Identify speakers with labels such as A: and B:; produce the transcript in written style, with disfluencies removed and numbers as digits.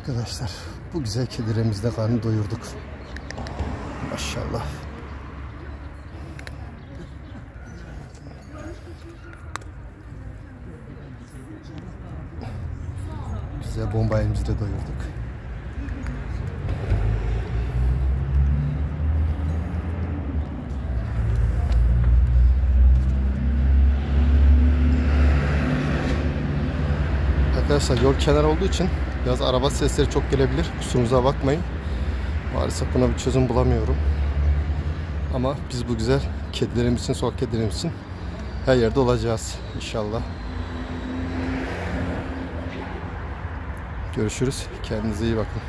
A: Arkadaşlar bu güzel kedilerimizle karnı doyurduk. Maşallah. Güzel bombayımızı da doyurduk. Arkadaşlar yol kenarı olduğu için biraz araba sesleri çok gelebilir. Kusurumuza bakmayın. Maalesef buna bir çözüm bulamıyorum. Ama biz bu güzel kedilerimizin, sokak kedilerimizin her yerde olacağız inşallah. Görüşürüz. Kendinize iyi bakın.